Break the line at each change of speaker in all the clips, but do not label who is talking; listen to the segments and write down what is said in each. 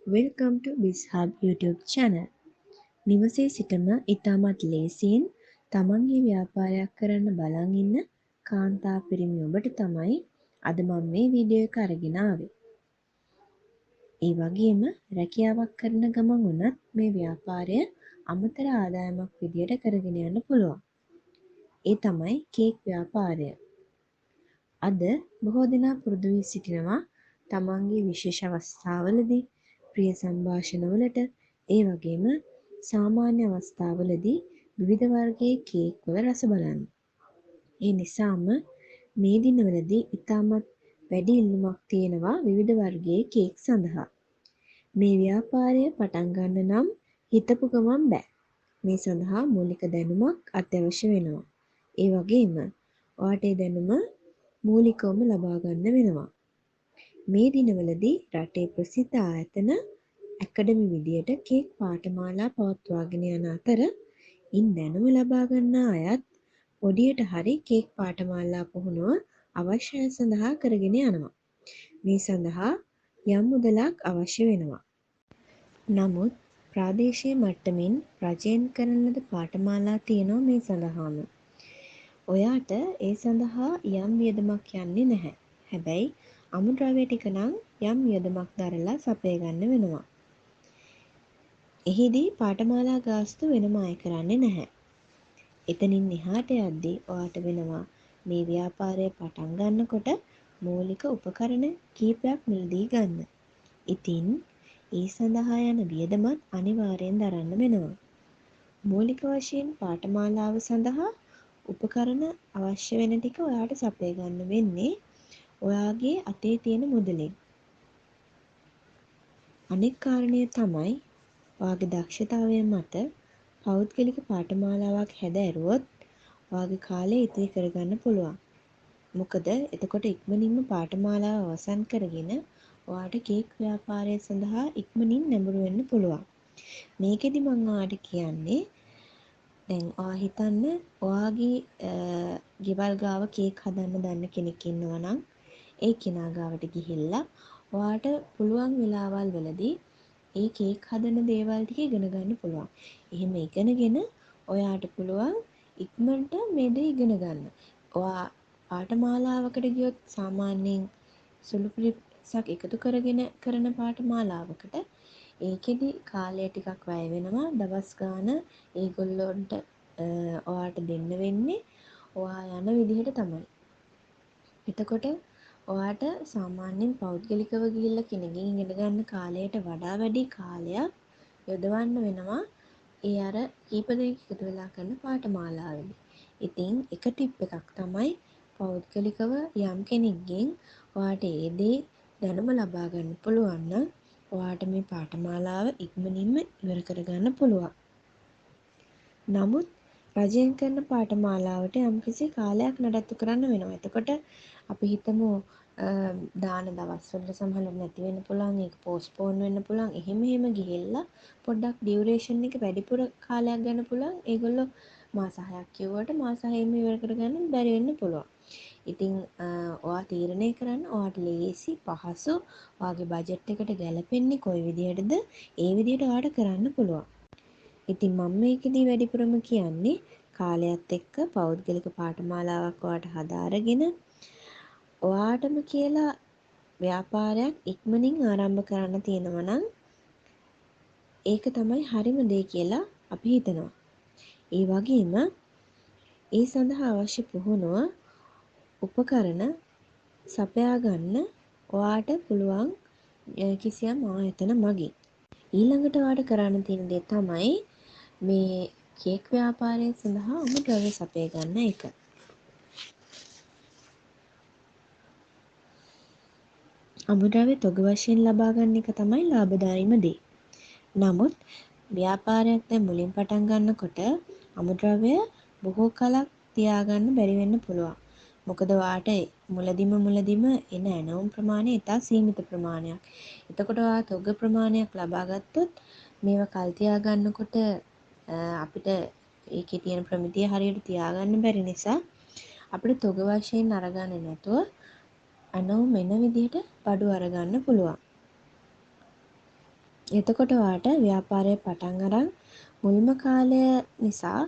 Welcome to BizHub YouTube channel. නිවසේ සිටම ඉතාමත් ලේසියෙන් තමන්ගේ ව්‍යාපාරයක් කරන්න බලන් ඉන්න කාන්තා පිරිමි ඔබට තමයි අද මම මේ වීඩියෝ එක අරගෙන ආවේ. ඒ වගේම රැකියාවක් කරන ගමන් වුණත් මේ ව්‍යාපාරය අමතර ආදායමක් විදියට කරගෙන යන්න පුළුවන්. ඒ තමයි කේක් ව්‍යාපාරය. අද බොහෝ දෙනා පුරුදු වී සිටිනවා තමන්ගේ විශේෂ අවස්ථාවලදී ප්‍රිය සංഭാෂණවලට ඒ වගේම සාමාන්‍ය අවස්ථාවලදී විවිධ වර්ගයේ කේක් වල රස බලන්න. ඒ නිසාම මේ දිනවලදී ඉතාමත් වැඩි ඉල්ලුමක් තියෙනවා විවිධ වර්ගයේ කේක් සඳහා. මේ ව්‍යාපාරය පටන් ගන්න නම් හිතපු ගමන් බෑ. මේ සඳහා මූලික දැනුමක් අත්‍යවශ්‍ය වෙනවා. ඒ වගේම ඔයාට ඒ දැනුම මූලිකවම ලබා ගන්න වෙනවා. මේ දිනවලදී රටේ ප්‍රසිද්ධ ආයතන ඇකඩමි විදියට කේක් පාඨමාලා පවත්වාගෙන යන අතර ඉන් දැනුම ලබා ගන්නා අයත් පොඩියට හරි කේක් පාඨමාලා පුහුණුව අවශ්‍ය සඳහා කරගෙන යනවා. මේ සඳහා යම් මුදලක් අවශ්‍ය වෙනවා. නමුත් ප්‍රාදේශීය මට්ටමින් රජයෙන් කරන ලද පාඨමාලා තියෙනවා මේ සඳහාම. ඔයාට ඒ සඳහා යම් වියදමක් යන්නේ නැහැ. හැබැයි අමුද්‍රව්‍ය ටික නම් යම් වියදමක් දරලා සපය ගන්න වෙනවා. එහිදී පාඨමාලා ගාස්තු වෙනම අය කරන්නේ නැහැ. එතනින් එහාට යද්දී ඔයාට වෙනවා මේ ව්‍යාපාරය පටන් ගන්නකොට මූලික උපකරණ කීපයක් මිලදී ගන්න. ඉතින් ඒ සඳහා යන වියදමත් අනිවාර්යෙන් දරන්න වෙනවා. මූලික වශයෙන් පාඨමාලාව සඳහා උපකරණ අවශ්‍ය වෙන ටික ඔයාට සපය ගන්න වෙන්නේ ඔයාගේ අතේ තියෙන මුදලෙන්. අනෙක් කාරණය තමයි ඔයාගේ දක්ෂතාවය මත පෞද්ගලික පාඨමාලාවක් හැදෑරුවොත් ඔයාගේ කාලය ඉතිරි කරගන්න පුළුවන්. මොකද එතකොට ඉක්මනින්ම පාඨමාලාව අවසන් කරගෙන ඔයාට කේක් ව්‍යාපාරය සඳහා ඉක්මනින් නැඹුරු වෙන්න පුළුවන්. මේකෙදි මම ඔයාට කියන්නේ දැන් ඔයා හිතන්න ඔයාගේ ගෙවල් ගාව කේක් හදන්න දන්න කෙනෙක් ඉන්නවා නම් ඒ කෙනා ගාවට ගිහිල්ලා ඔයාට පුළුවන් වෙලාවල් වලදී ඒ කේක් හදන දේවල් ටික ඉගෙන ගන්න පුළුවන්. එහෙම ඉගෙනගෙන ඔයාට පුළුවන් ඉක්මනට මේ දේ ඉගෙන ගන්න. ඔයා පාඨමාලාවකට ගියොත් සාමාන්‍යයෙන් සුළු පිරිසක් එකතු කරගෙන කරන පාඨමාලාවකට ඒකෙදි කාලය ටිකක් වැය වෙනවා. දවස් ගාන ඒගොල්ලොන්ට ඔයාට දෙන්න වෙන්නේ ඔයා යන විදිහට තමයි. එතකොට ඔයාට සාමාන්‍යයෙන් පෞද්ගලිකව ගිහිල්ලා කෙනකින් ඉගෙන ගන්න කාලයට වඩා වැඩි කාලයක් යොදවන්න වෙනවා ඒ අර කීප දෙනෙක් එකතු වෙලා කරන පාඨමාලාවේදී. ඉතින් එක ටිප් එකක් තමයි පෞද්ගලිකව යම් කෙනෙක්ගෙන් ඔයාට ඒ දේ දැනුම ලබා ගන්න පුළුවන් නම් ඔයාට මේ පාඨමාලාව ඉක්මනින්ම ඉවර කරගන්න පුළුවන්. නමුත් රජයෙන් කරන පාඨමාලාවට යම්කිසි කාලයක් නඩත්තු කරන්න වෙනවා. එතකොට අපි හිතමු දාන දවස්වල සමහරවිට නැති වෙන්න පුළුවන්, ඒක පෝස්ට්පෝන් වෙන්න පුළුවන්. එහෙම ගිහිල්ලා පොඩ්ඩක් ඩියුරේෂන් එක වැඩිපුර කාලයක් ගන්න පුළුවන්. ඒගොල්ලෝ මාස 6ක් කිව්වට මාස 6ෙම ඉවර කරගන්න බැරි වෙන්න පුළුවන්. ඉතින් ඔයා තීරණය කරන්න ඔයාට ලේසි පහසු ඔයාගේ බජට් එකට ගැලපෙන්නේ කොයි විදිහටද ඒ විදිහට ඔයාට කරන්න පුළුවන්. ඉතින් මම මේකෙදී වැඩිපුරම කියන්නේ කාලයත් එක්ක පෞද්ගලික පාඨමාලාවක් ඔයාට හදාරගෙන ඔයාටම කියලා ව්‍යාපාරයක් ඉක්මනින් ආරම්භ කරන්න තියෙනවා නම් ඒක තමයි හරිම දේ කියලා අපි හිතනවා. ඒ වගේම ඒ සඳහා අවශ්‍ය පුහුණුව උපකරණ සපයා ගන්න ඔයාට පුළුවන් කිසියම් ආයතන මගින්. ඊළඟට ඔයාට කරන්න තියෙන දේ තමයි මේ කේක් ව්‍යාපාරය සඳහා අමුද්‍රව්‍ය සපය ගන්න එක. අමුද්‍රව්‍ය තොග වශයෙන් ලබා ගන්න එක තමයි ලාභදායීම දේ. නමුත් ව්‍යාපාරයක් දැන් මුලින් පටන් ගන්නකොට අමුද්‍රව්‍ය බොහෝ කලක් තියාගන්න බැරි වෙන්න පුළුවන්. මොකද ඔයාට මුලදිම එන ඇණවුම් ප්‍රමාණය ඉතා සීමිත ප්‍රමාණයක්. එතකොට ඔයා තොග ප්‍රමාණයක් ලබා ගත්තොත් මේවා කල් තියාගන්නකොට අපිට ඒකේ තියෙන ප්‍රමිතිය හරියට තියාගන්න බැරි නිසා අපිට තොග වශයෙන් අරගන්නේ නැතුව ඇණවුම් එන විදිහට බඩු අරගන්න පුළුවන්. එතකොට ඔයාට ව්‍යාපාරය පටන් අරන් මුල්ම කාලය නිසා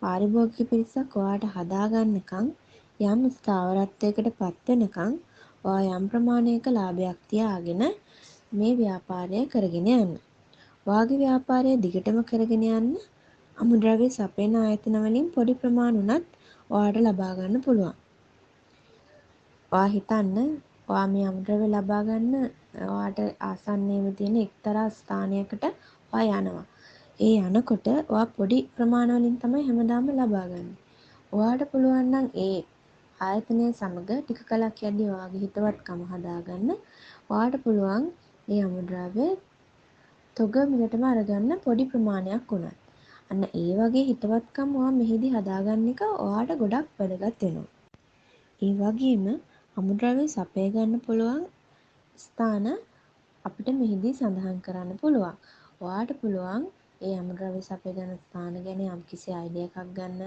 පාරිභෝගික පිරිසක් ඔයාට හදාගන්නකම් යම් ස්ථාවරත්වයකට පත් වෙනකම් ඔයා යම් ප්‍රමාණයක ලාභයක් තියාගෙන මේ ව්‍යාපාරය කරගෙන යන්න. ඔයාගේ ව්‍යාපාරය දිගටම කරගෙන යන්න අමුද්‍රව්‍ය සපයන ආයතන වලින් පොඩි ප්‍රමාණ උනත් ඔයාට ලබා ගන්න පුළුවන්. ඔයා හිතන්න ඔයා මේ අමුද්‍රව්‍ය ලබා ගන්න ඔයාට ආසන්නයේම තියෙන එක්තරා ස්ථානයකට ඔයා යනවා. ඒ යනකොට ඔයා පොඩි ප්‍රමාණ වලින් තමයි හැමදාම ලබා ගන්නේ. ඔයාට පුළුවන් නම් ඒ ආයතනය සමග ටික කලක් යද්දී ඔයාගේ හිතවත්කම හදාගන්න ඔයාට පුළුවන් මේ අමුද්‍රව්‍ය තොග මිලටම අරගන්න පොඩි ප්‍රමාණයක් වුණත්. අන්න ඒ වගේ හිතවත්කම් ඔයා මෙහිදී හදාගන්න එක ඔයාට ගොඩක් වැදගත් වෙනවා. ඒ වගේම අමුද්‍රව්‍ය සපය ගන්න පුළුවන් ස්ථාන අපිට මෙහිදී සඳහන් කරන්න පුළුවන්. ඔයාට පුළුවන් ඒ අමුද්‍රව්‍ය සපය ගන්න ස්ථාන ගැන යම්කිසි අයිඩියා එකක් ගන්න.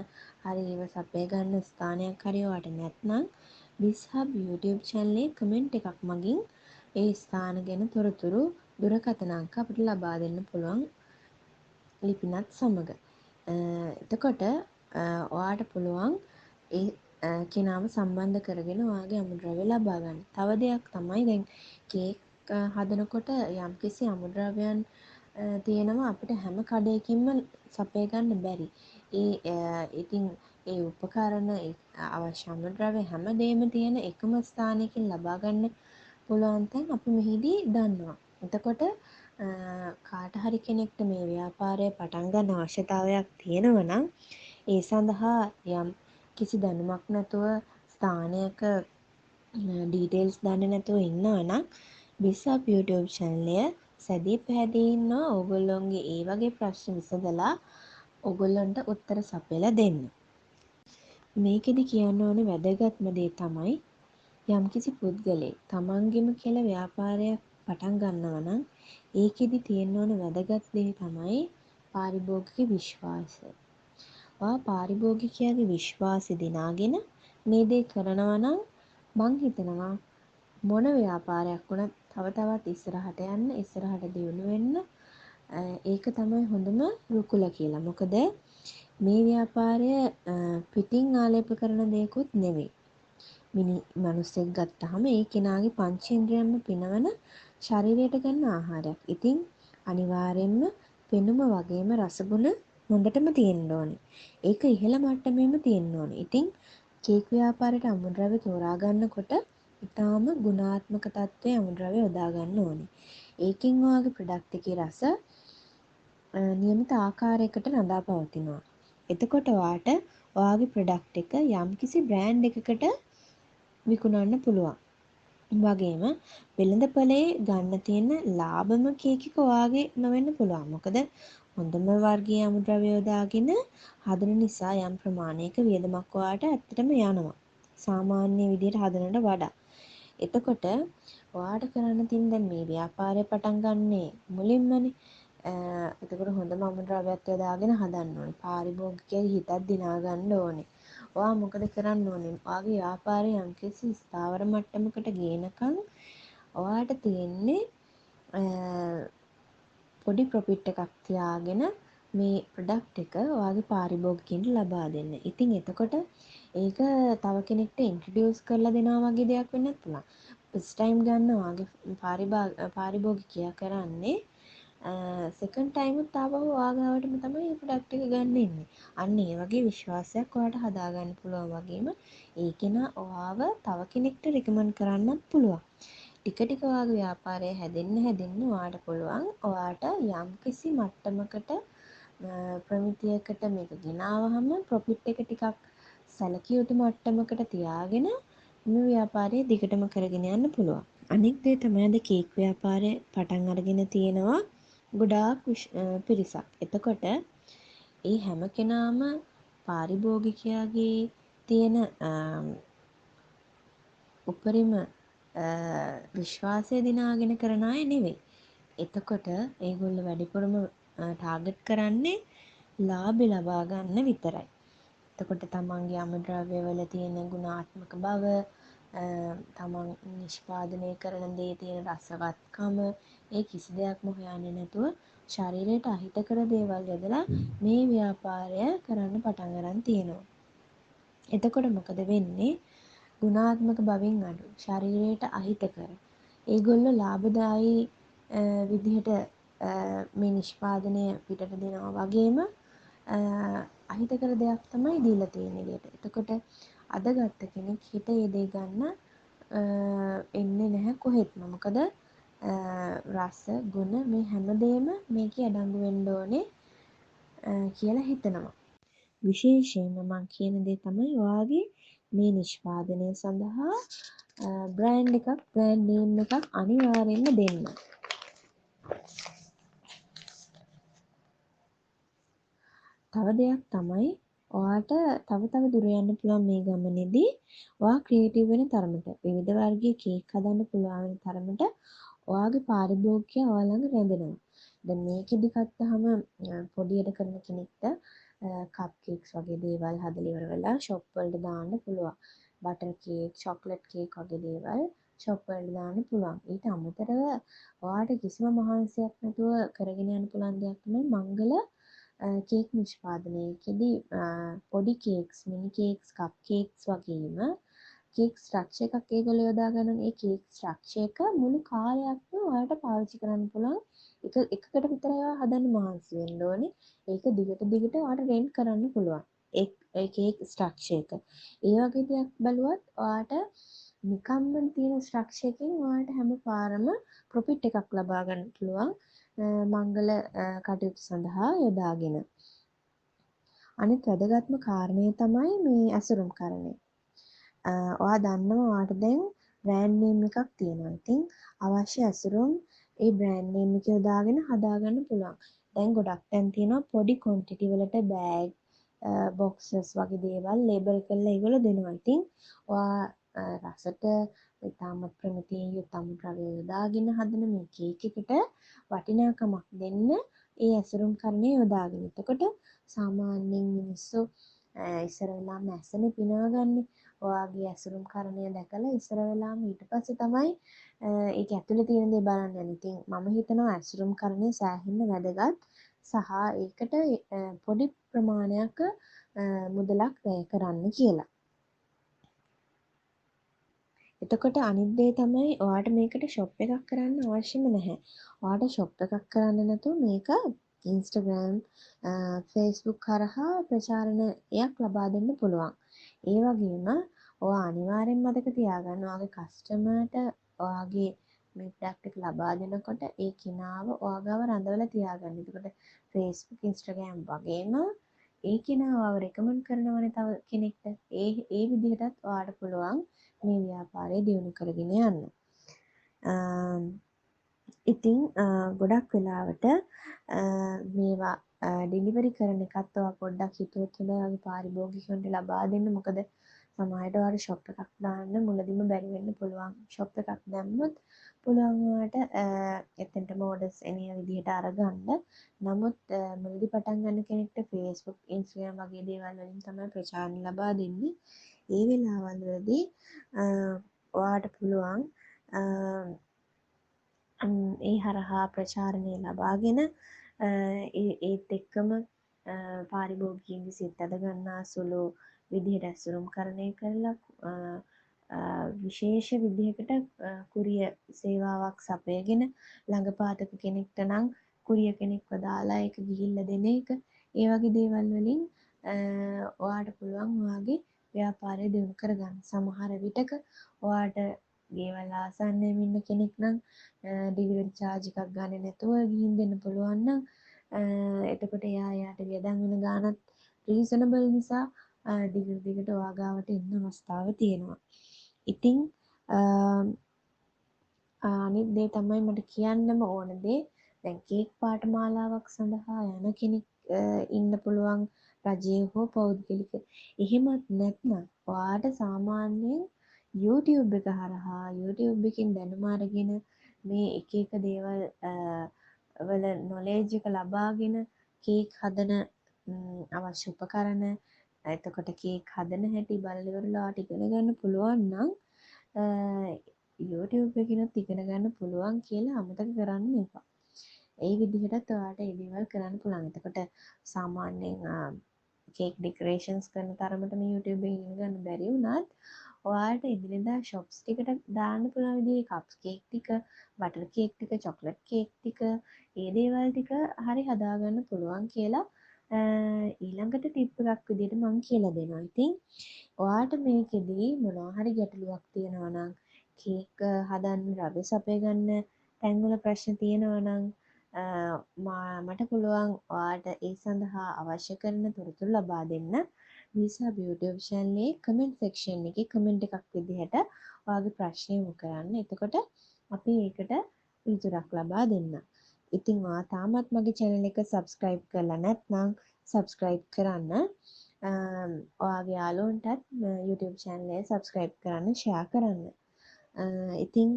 හරි ඒව සපය ගන්න ස්ථානයක් හරි ඔයාට නැත්නම් BizHub YouTube channel එකේ කමෙන්ට් එකක් මගින් ඒ ස්ථාන ගැන තොරතුරු දුරකථන අංක අපිට ලබා දෙන්න පුළුවන් ලිපිනත් සමග. එතකොට ඔයාට පුළුවන් ඒ කෙනාව සම්බන්ධ කරගෙන ඔයාගේ අමුද්‍රව්‍ය ලබා ගන්න. තව දෙයක් තමයි දැන් කේක් හදනකොට යම්කිසි අමුද්‍රව්‍යයන් තියෙනවා අපිට හැම කඩයකින්ම සපය ගන්න බැරි. ඉතින් ඒ උපකරණ අවශ්‍ය අමුද්‍රව්‍ය හැමදේම තියෙන එකම ස්ථානයකින් ලබා ගන්න පුළුවන් තැන් අපි මෙහිදී දන්නවා. එතකොට කාට හරි කෙනෙක්ට මේ ව්‍යාපාරය පටන් ගන්න අවශ්‍යතාවයක් තියෙනවා නම් ඒ සඳහා යම් කිසි දැනුමක් නැතුව ස්ථානයක ඩීටේල්ස් දන්නේ නැතුව ඉන්නවා නම් BizHub YouTube channel එක සැදී පැහැදී ඉන්නවා ඕගොල්ලොන්ගේ ඒ වගේ ප්‍රශ්න විසඳලා ඕගොල්ලන්ට උත්තර සපයලා දෙන්න. මේකෙදි කියන්න ඕනේ වැදගත්ම දේ තමයි යම්කිසි පුද්ගලයෙක් තමන්ගෙම කියලා ව්‍යාපාරයක් පටන් ගන්නවා නම් ඒකෙදි තියෙන්න ඕන වැදගත් දේ තමයි පාරිභෝගික විශ්වාසය. ඔයා පාරිභෝගිකයාගේ විශ්වාසය දිනාගෙන මේ දේ කරනවා නම් මං හිතනවා මොන ව්‍යාපාරයක් වුණත් තව තවත් ඉස්සරහට යන්න ඉස්සරහට දියුණු වෙන්න ඒක තමයි හොඳම රුකුල කියලා. මොකද මේ ව්‍යාපාරය පිටින් ආලේප කරන දෙයක්වත් නෙවෙයි. මිනිස්සෙක් ගත්තාම ඒ කෙනාගේ පංචේන්ද්‍රයන්ම පිනවන ශරීරයට ගන්න ආහාරයක්. ඉතින් අනිවාර්යෙන්ම පෙනුම වගේම රසගුණ හොඳටම තියෙන්න ඕනේ. ඒක ඉහළ මට්ටමේම තියෙන්න ඕනේ. ඉතින් කේක් ව්‍යාපාරයට අමුද්‍රව්‍ය තෝරා ගන්නකොට ඊටාම ගුණාත්මක තත්ත්වයේ අමුද්‍රව්‍ය යොදා ගන්න ඕනේ. ඒකෙන් ඔයාගේ ප්‍රොඩක්ට් එකේ රස නියමිත ආකාරයකට රඳා පවතිනවා. එතකොට ඔයාට ඔයාගේ ප්‍රොඩක්ට් එක යම්කිසි බ්‍රෑන්ඩ් එකකට විකුණන්න පුළුවන්. වගේම වෙළඳපොලේ ගන්න තියෙන ලාභම කේක් එක ඔයාගේ නොවෙන්න පුළුවන්. මොකද හොඳම වර්ගයේ අමුද්‍රව්‍ය යොදාගෙන හදන නිසා යම් ප්‍රමාණයක වියදමක් ඔයාට ඇත්තටම යනවා. සාමාන්‍ය විදිහට හදනට වඩා. එතකොට ඔයාට කරන්න තියෙන දැන් මේ ව්‍යාපාරය පටන් ගන්නේ මුලින්මනේ. එතකොට හොඳම අමුද්‍රව්‍යත් යොදාගෙන හදන්න ඕනේ. පාරිභෝගිකයෙකුගේ හිතක් දිනා ගන්න ඕනේ. ඔයා මොකද කරන්න ඕනේ? ඔයාගේ ව්‍යාපාරය යම්කිසි ස්ථාවර මට්ටමකට ගේනකම් ඔයාට තියෙන්නේ පොඩි ප්‍රොෆිට් එකක් තියාගෙන මේ ප්‍රොඩක්ට් එක ඔයාගේ පාරිභෝගිකයන්ට ලබා දෙන්න. ඉතින් එතකොට ඒක තව කෙනෙක්ට ඉන්ට්‍රොඩියුස් කරලා දෙනවා වගේ දෙයක් වෙන්නත් පුළුවන්. ෆස්ට් ටයිම් ගන්න ඔයාගේ පාරිභෝගිකයා කරන්නේ සෙකන්ඩ් ටයිමුත් ආපහු ඔයාගාවටම තමයි මේ ප්‍රොඩක්ට් එක ගන්න එන්නේ. අන්න ඒ වගේ විශ්වාසයක් ඔයාට හදාගන්න පුළුවන් වගේම ඒ කෙනා ඔයාව තව කෙනෙක්ට රිකමන්ඩ් කරන්නත් පුළුවන්. ටික ටික ඔයාගේ ව්‍යාපාරය හැදෙන්න ඔයාට පුළුවන් ඔයාට යම්කිසි මට්ටමකට ප්‍රමිතියකට මේක ගෙනාවහම ප්‍රොෆිට් එක ටිකක් සැලකිය යුතු මට්ටමකට තියාගෙන මේ ව්‍යාපාරය දිගටම කරගෙන යන්න පුළුවන්. අනෙක් දේ තමයි අද කේක් ව්‍යාපාරය පටන් අරගෙන තියෙනවා ගොඩාක් පිරිසක්. එතකොට ඒ හැම කෙනාම පාරිභෝගිකයාගේ තියෙන උපරිම විශ්වාසය දිනාගෙන කරන අය නෙවෙයි. එතකොට ඒගොල්ලෝ වැඩිපුරම ටාගට් කරන්නේ ලාභය ලබා ගන්න විතරයි. එතකොට තමන්ගේ අමුද්‍රව්‍ය වල තියෙන ගුණාත්මක බව, තමන් නිෂ්පාදනය කරන දේ තියෙන රසවත්කම ඒ කිසි දෙයක්ම හොයන්නේ නැතුව ශරීරයට අහිතකර දේවල් යොදලා මේ ව්‍යාපාරය කරන්න පටන් ගන්න තියෙනවා. එතකොට මොකද වෙන්නේ? ගුණාත්මක බවින් අඩු, ශරීරයට අහිතකර. ඒගොල්ලෝ ලාභදායී විදිහට මේ නිෂ්පාදනය පිටට දෙනවා වගේම අහිතකර දෙයක් තමයි දීලා තියෙන්නේ එළියට. එතකොට අද ගත්ත කෙනෙක් හිත ඒ දේ ගන්න එන්නේ නැහැ කොහෙත්ම. මොකද රස, ගුණ මේ හැමදේම මේකේ අඩංගු වෙන්න ඕනේ කියලා හිතනවා. විශේෂයෙන්ම මම කියන දේ තමයි ඔයාගේ මේ නිෂ්පාදනය සඳහා බ්‍රෑන්ඩ් එකක්, බ්‍රෑන්ඩ් නේම් එකක් අනිවාර්යයෙන්ම දෙන්න. තව දෙයක් තමයි ඔයාට තව දුර යන්න පුළුවන් මේ ගමනේදී ඔයා ක්‍රියේටිව් වෙන තරමට විවිධ වර්ගයේ කේක් හදන්න පුළුවන් වෙන තරමට ඔයාගේ පාරිභෝගිකය ඔයා ළඟ රැඳෙනවා. දැන් මේකෙදි ගත්තාම පොඩියට කරන කෙනෙක්ට කප් කේක්ස් වගේ දේවල් හදලා ඉවර වෙලා ෂොප් වලට දාන්න පුළුවන්. බටර් කේක්, චොක්ලට් කේක් වගේ දේවල් ෂොප් වලට දාන්න පුළුවන්. ඊට අමතරව ඔයාට කිසිම මහන්සියක් නැතුව කරගෙන යන්න පුළුවන් දෙයක් තමයි මංගල කේක් නිෂ්පාදනයේදී පොඩි කේක්ස්, මිනි කේක්ස්, කප් කේක්ස් වගේම කේක් ස්ට්‍රක්චර් එකක් ඒගොල්ලෝ යොදා ගන්න. ඒ කේක් ස්ට්‍රක්චර් එක මුළු කාලයක්ම ඔයාලට පාවිච්චි කරන්න පුළුවන්. එකකට විතරයි ඔයා හදන්න මහන්සි වෙන්න ඕනේ. ඒක දිගට ඔයාලට රෙන්ට් කරන්න පුළුවන්. ඒ කේක් ස්ට්‍රක්චර් එක. ඒ වගේ දෙයක් බලුවත් ඔයාලට නිකම්ම තියෙන ස්ට්‍රක්චර් එකෙන් ඔයාලට හැම පාරම ප්‍රොෆිට් එකක් ලබා ගන්න පුළුවන්. මංගල කටයුතු සඳහා යොදාගෙන. අනිත් වැදගත්ම කාරණය තමයි මේ ඇසුරුම්කරණය. ඔයා දන්නවා ඔයාට දැන් බ්‍රෑන්ඩ් නේම් එකක් තියෙනවා. ඉතින් අවශ්‍ය ඇසුරුම් ඒ බ්‍රෑන්ඩ් නේම් එක යොදාගෙන හදාගන්න පුළුවන්. දැන් ගොඩක් තැන් තියෙනවා පොඩි ක්වොන්ටිටි වලට බෑග්, බොක්සස් වගේ දේවල් ලේබල් කරලා ඒගොල්ලෝ දෙනවා. ඉතින් ඔයා රසට ඉතාමත් ප්‍රමිතියෙන් යුත් අමුද්‍රව්‍ය යොදාගෙන හදන මේ කේක් එකට වටිනාකමක් දෙන්න ඒ ඇසුරුම්කරණය යොදාගෙන. එතකොට සාමාන්‍යයෙන් මිනිස්සු ඉස්සර වෙලාම ඇසනේ පිනවගන්නේ. ඔයාගේ ඇසුරුම්කරණය දැකලා ඉස්සර වෙලාම ඊට පස්සේ තමයි ඒක ඇතුලේ තියෙන දේ බලන්න යන්නේ. ඉතින් මම හිතනවා ඇසුරුම්කරණය සෑහෙන්න වැදගත් සහ ඒකට පොඩි ප්‍රමාණයක් මුදලක් වැය කරන්න කියලා. එතකොට අනිත් දේ තමයි ඔයාට මේකට ෂොප් එකක් කරන්න අවශ්‍යම නැහැ. ඔයාට ෂොප් එකක් කරන්න නැතුව මේක Instagram, Facebook කරහා ප්‍රචාරණයක් ලබා දෙන්න පුළුවන්. ඒ වගේම ඔයා අනිවාර්යෙන් මතක තියාගන්න ඔයාගේ කස්ටමර්ට ඔයාගේ මේ ප්‍රොඩක්ට් එක ලබා දෙනකොට ඒ කෙනාව ඔයා ගාව රඳවලා තියාගන්න. එතකොට Facebook, Instagram වගේම ඒ කෙනාව රෙකමන්ඩ් කරනවනේ තව කෙනෙක්ට. ඒ විදිහටත් ඔයාට පුළුවන් මේ ව්‍යාපාරය දියුණු කරගෙන යන්න. ඉතින් ගොඩක් වෙලාවට මේවා ඩිලිවරි කරන එකත් ඔයා පොඩ්ඩක් හිතුවොත් හොඳයි ඔයාගේ පාරිභෝගිකයන්ට ලබා දෙන්න. මොකද සමහරවිට ඔයාලා ෂොප් එකක් දාන්න මුලදීම බැරි වෙන්න පුළුවන්. ෂොප් එකක් දැම්මොත් පුළුවන් ඔයාට එතනටම ඕඩර්ස් එන විදිහට අරගන්න. නමුත් මුලදී පටන් ගන්න කෙනෙක්ට Facebook, Instagram වගේ දේවල් වලින් තමයි ප්‍රචාරණ ලබා දෙන්නේ. ඒ වෙලාවල් වලදී ඔයාට පුළුවන් ඒ හරහා ප්‍රචාරණය ලබාගෙන ඒත් එක්කම පාරිභෝගිකයන්ගේ සිත් අද ගන්නා සුළු විදිහට ඇසුරුම්කරණය කරලා විශේෂ විදිහකට කුරිය සේවාවක් සපයගෙන ළඟපාතක කෙනෙක්ට නම් කුරිය කෙනෙක්ව දාලා ඒක ගිහිල්ලා දෙන එක. ඒ වගේ දේවල් වලින් ඔයාට පුළුවන් ඔයාගේ ව්‍යාපාරය දියුණු කරගන්න. සමහර විටක ඔයාට ගෙවල් ආසන්නයෙන් ඉන්න කෙනෙක් නම් ඩිලිවරි චාර්ජ් එකක් ගන්නේ නැතුව ගිහින් දෙන්න පුළුවන් නම් එතකොට එයාට වියදම් වෙන ගාණත් රීසනබල් නිසා දිගට ඔයා ගාවට එන්න අවස්ථාව තියෙනවා. ඉතින් අනිත් දේ තමයි මට කියන්නම ඕන දේ දැන් කේක් පාඨමාලාවක් සඳහා යන කෙනෙක් ඉන්න පුළුවන් රජයේ හෝ පෞද්ගලික. එහෙමත් නැත්නම් ඔයාට සාමාන්‍යයෙන් YouTube එක හරහා YouTube එකෙන් දැනුම අරගෙන මේ එක දේවල් වල නොලෙජ් එක ලබාගෙන කේක් හදන අවශ්‍ය උපකරණ එතකොට කේක් හදන හැටි බලලා ඉවරලා ඉගෙන ගන්න පුළුවන් නම් YouTube එකකිනුත් ඉගෙන ගන්න පුළුවන් කියලා අමතක කරන්න එපා. ඒ විදිහටත් ඔයාලට ඒ දේවල් කරන්න පුළුවන්. එතකොට සාමාන්‍යයෙන් කේක් ඩෙකරේෂන්ස් කරන තරමටම YouTube එකෙන් ඉගෙන ගන්න බැරි වුණත් ඔයාලට එදිනෙදා shops ටිකට දාන්න පුළුවන් විදිහේ කප්ස් කේක් ටික, බටර් කේක් ටික, චොක්ලට් කේක් ටික, ඒ දේවල් ටික හරි හදාගන්න පුළුවන් කියලා ඊළඟට ටිප් එකක් විදිහට මම කියලා දෙනවා. ඉතින් ඔයාට මේකෙදී මොනවා හරි ගැටලුවක් තියෙනවා නම් කේක් හදන්න රබර් සපය ගන්න තැන්වල ප්‍රශ්න තියෙනවා නම් මට පුළුවන් ඔයාට ඒ සඳහා අවශ්‍ය කරන තොරතුරු ලබා දෙන්න. වීසා YouTube channel එකේ comment section එකේ comment එකක් විදිහට ඔයාගේ ප්‍රශ්න යොමු කරන්න. එතකොට අපි ඒකට පිළිතුරක් ලබා දෙන්න. ඉතින් ඔයා තාමත් මගේ channel එක subscribe කරලා නැත්නම් subscribe කරන්න. ඔයාගේ යාළුවන්ටත් YouTube channel එක subscribe කරන්න, share කරන්න. ඉතින්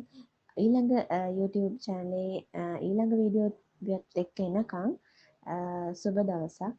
ඊළඟ YouTube channel එකේ ඊළඟ වීඩියෝ එකත් එක්ක එනකම් සුබ දවසක්.